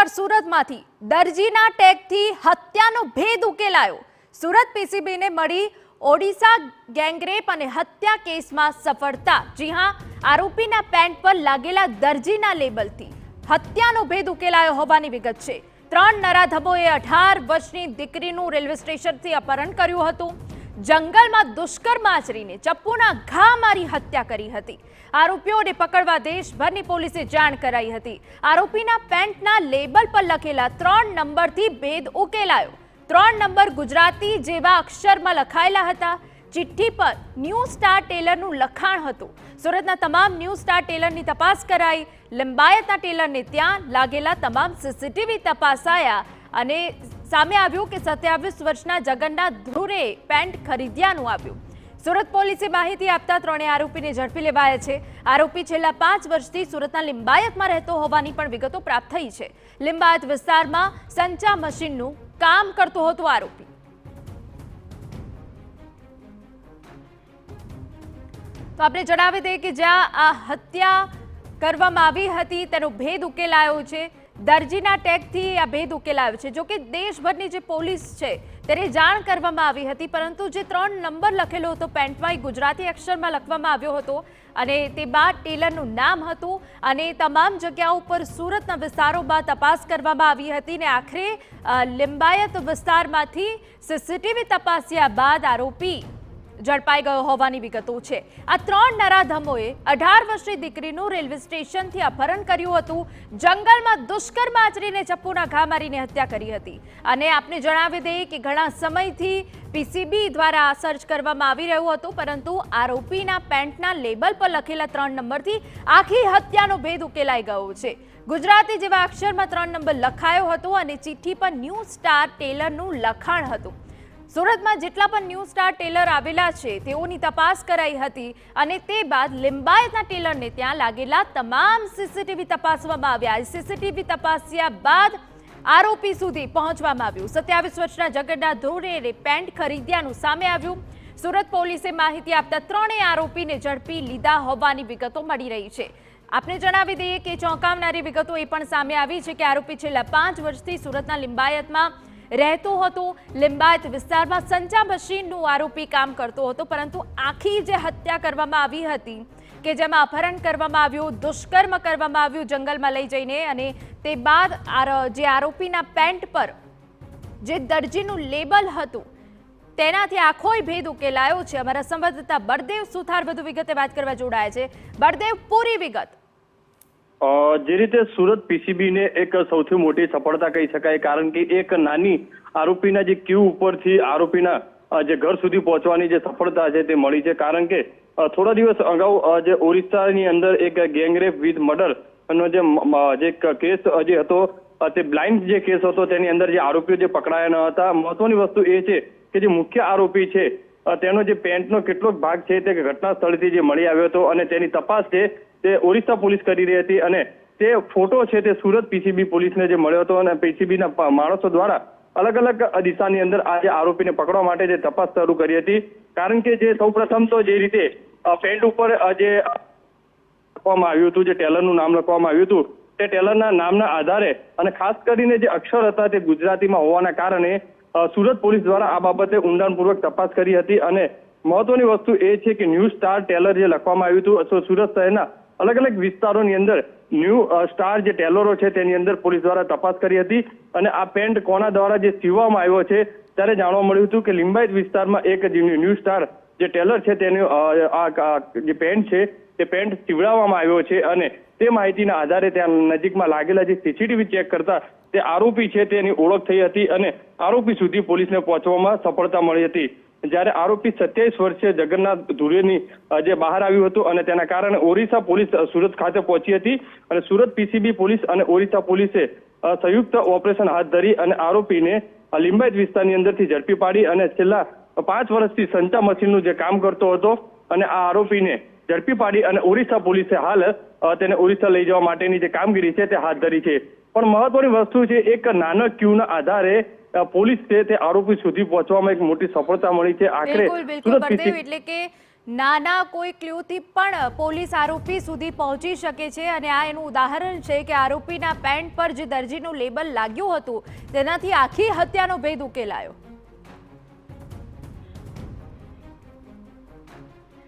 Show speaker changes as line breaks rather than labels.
સમાચાર સુરતમાંથી દરજીના ટેગથી હત્યાનો ભેદ ઉકેલાયો। સુરત પીસીબીને મળી ઓડિશા ગેંગરેપ અને હત્યા કેસમાં સફળતા। જી હા, આરોપીના પેન્ટ પર લાગેલા દરજીના લેબલથી હત્યાનો ભેદ ઉકેલાયો હોવાની વિગત છે। 3 નરાધમોએ 18 વર્ષની દીકરીનું રેલવે સ્ટેશનથી અપહરણ કર્યું હતું। જંગલમાં દુષ્કર્મ આચરીને ચપ્પુના ઘા મારી હત્યા કરી હતી। આરોપીઓને પકડવા દેશભરની પોલીસે જાણ કરાઈ હતી। આરોપીના પેન્ટના લેબલ પર લખેલા 3 નંબરથી ભેદ ઉકેલાયો। 3 નંબર ગુજરાતી જેવા અક્ષરમાં લખાયેલા હતા। ચિઠ્ઠી પર ન્યૂ સ્ટાર ટેલરનું લખાણ હતું। સુરતના તમામ ન્યૂ સ્ટાર ટેલરની તપાસ કરાઈ। લિંબાયતના ટેલરને ત્યાં લાગેલા તમામ સીસીટીવી તપાસાયા અને સામે આવ્યું કે 27 વર્ષના જગન્નાથ ધ્રુરે પેન્ટ ખરીદ્યાનું આવ્યું। સુરત પોલીસે માહિતી આપતા 3 આરોપીને ઝડપી લેવાયા છે। આરોપી છેલ્લા 5 વર્ષથી સુરતના લિંબાયતમાં રહેતો હોવાની પણ વિગતો પ્રાપ્ત થઈ છે। લિંબાયત વિસ્તારમાં સંચા મશીનનું કામ કરતો હતો આરોપી। તો આપણે જણાવી દઈએ કે જ્યાં આ હત્યા કરવામાં આવી હતી તેનો ભેદ ઉકેલાયો છે। દરજીના ટેગથી આ ભેદ ઉકેલાયો છે। જો કે દેશભરની જે પોલીસ છે તેને જાણ કરવામાં આવી હતી, પરંતુ જે 3 નંબર લખેલો હતો પેન્ટમાં એ ગુજરાતી અક્ષરમાં લખવામાં આવ્યો હતો અને તે બાદ ટેલરનું નામ હતું અને તમામ જગ્યાઓ પર સુરતના વિસ્તારોમાં તપાસ કરવામાં આવી હતી ને આખરે લિંબાયત વિસ્તારમાંથી સીસીટીવી તપાસ્યા બાદ આરોપી ઝડપાઈ ગયો હોવાની વિગતો છે। આ 3 નરાધમોએ 18 વર્ષની દીકરીનું રેલવે સ્ટેશનથી અપહરણ કર્યું હતું। જંગલમાં દુષ્કર્મ આચરીને ચપ્પુના ઘા મારીને હત્યા કરી હતી અને આપને જણાવી દઈએ કે ઘણા સમયથી પીસીબી દ્વારા સર્ચ કરવામાં આવી રહ્યું હતું, પરંતુ આરોપીના પેન્ટના લેબલ પર લખેલા 3 નંબરથી આખી હત્યાનો ભેદ ઉકેલાઈ ગયો છે। ગુજરાતી જેવા અક્ષરમાં 3 નંબર લખાયો હતો અને ચિઠ્ઠી પર ન્યૂ સ્ટાર ટેલરનું લખાણ હતું। સુરતમાં જેટલા પણ ન્યૂ સ્ટાર ટેલર આવેલા છે તેઓની તપાસ કરાઈ હતી અને તે બાદ લિંબાયતના ટેલરને ત્યાં લાગેલા તમામ સીસીટીવી તપાસવામાં આવ્યા। સીસીટીવી તપાસ્યા બાદ આરોપી સુધી પહોંચવામાં આવ્યું। 27 વર્ષના જગન્નાથ ધ્રુરે પેન્ટ ખરીદ્યાનું સામે આવ્યું। સુરત પોલીસે માહિતી આપતા 3 આરોપીને ઝડપી લીધા હોવાની વિગતો મળી રહી છે। આપને જણાવી દઈએ કે ચોંકાવનારી વિગતો એ પણ સામે આવી છે કે આરોપી છેલ્લા 5 વર્ષથી સુરતના લિંબાયતમાં રહેતો હતો। લિંબાયત વિસ્તારમાં સંચા મશીનનું આરોપી કામ કરતો હતો, પરંતુ આખી જે હત્યા કરવામાં આવી હતી કે જેમાં અપહરણ કરવામાં આવ્યું, દુષ્કર્મ કરવામાં આવ્યું જંગલમાં લઈ જઈને, અને તે બાદ જે આરોપીના પેન્ટ પર જે દરજીનું લેબલ હતું તેનાથી આખોય ભેદ ઉકેલાયો છે। અમારા સંવાદદાતા બળદેવ સુથાર વધુ વિગતે વાત કરવા જોડાયા છે। બળદેવ, પૂરી વિગત।
જે રીતે સુરત પીસીબીને એક સૌથી મોટી સફળતા કહી શકાય, કારણ કે એક નાની આરોપીના જે ક્યુ ઉપરથી આરોપીના જે ઘર સુધી પહોંચવાની જે સફળતા છે તે મળી છે। કારણ કે થોડા દિવસ અગાઉ જે ઓરિસ્સાની અંદર એક ગેંગરેપ વિથ મર્ડર નો જે કેસ જે હતો તે બ્લાઇન્ડ જે કેસ હતો તેની અંદર જે આરોપીઓ જે પકડાયા ન હતા। મહત્વની વસ્તુ એ છે કે જે મુખ્ય આરોપી છે તેનો જે પેન્ટનો કેટલોક ભાગ છે તે ઘટના સ્થળથી જે મળી આવ્યો હતો અને તેની તપાસ છે તે ઓરિસ્સા પોલીસ કરી રહી હતી અને તે ફોટો છે તે સુરત પીસીબી પોલીસને જે મળ્યો હતો અને પીસીબીના માણસો દ્વારા અલગ અલગ દિશાની અંદર આ જે આરોપીને પકડવા માટે જે તપાસ શરૂ કરી હતી। કારણ કે જે સૌપ્રથમ તો જે રીતે પેન્ટ ઉપર જે લખવામાં આવ્યું હતું, જે ટેલરનું નામ લખવામાં આવ્યું હતું, તે ટેલરના નામના આધારે અને ખાસ કરીને જે અક્ષર હતા તે ગુજરાતીમાં હોવાના કારણે સુરત પોલીસ દ્વારા આ બાબતે ઊંડાણપૂર્વક તપાસ કરી હતી અને મહત્વની વસ્તુ એ છે કે ન્યૂ સ્ટાર ટેલર જે લખવામાં આવ્યું હતું, તો સુરત શહેરના અલગ અલગ વિસ્તારોની અંદર ન્યૂ સ્ટાર જે ટેલરો છે તેની અંદર પોલીસ દ્વારા તપાસ કરી હતી અને આ પેન્ટ કોના દ્વારા જે સીવવામાં આવ્યો છે ત્યારે જાણવા મળ્યું હતું કે લિંબાયત વિસ્તારમાં એક ન્યૂ સ્ટાર જે ટેલર છે તેનું આ જે પેન્ટ છે તે પેન્ટ સીવડાવવામાં આવ્યો છે અને તે માહિતીના આધારે ત્યાં નજીકમાં લાગેલા જે સીસીટીવી ચેક કરતા તે આરોપી છે તેની ઓળખ થઈ હતી અને આરોપી સુધી પોલીસને પહોંચવામાં સફળતા મળી હતી। જ્યારે આરોપી 27 વર્ષીય જગન્નાથ ધુરેની જે બહાર આવ્યું હતું અને તેના કારણે ઓરિસ્સા પોલીસ સુરત ખાતે પહોંચી હતી અને સુરત પીસીબી પોલીસ અને ઓરિસ્સા પોલીસે સંયુક્ત ઓપરેશન હાથ ધરી અને આરોપીને લિંબાયત વિસ્તારની અંદરથી ઝડપી પાડી અને છેલ્લા 5 વર્ષથી સંચા મશીનનું જે કામ કરતો હતો અને આ આરોપીને ઝડપી પાડી અને ઓરિસ્સા પોલીસે હાલ તેને ઓરિસ્સા લઈ જવા માટેની જે કામગીરી છે તે હાથ ધરી છે। પણ મહત્વની વસ્તુ છે, એક નાના ક્યુના આધારે પોલીસ છે તે આરોપી સુધી પહોંચવામાં એક મોટી સફળતા મળી છે। આખરે
બિલકુલ બિલકુલ બળદેવ, એટલે કે નાના કોઈ ક્લ્યુથી પણ પોલીસ આરોપી સુધી પહોંચી શકે છે અને આ એનું ઉદાહરણ છે કે આરોપીના પેન્ટ પર જે દરજીનું લેબલ લાગ્યું હતું તેનાથી આખી હત્યાનો ભેદ ઉકેલાયો।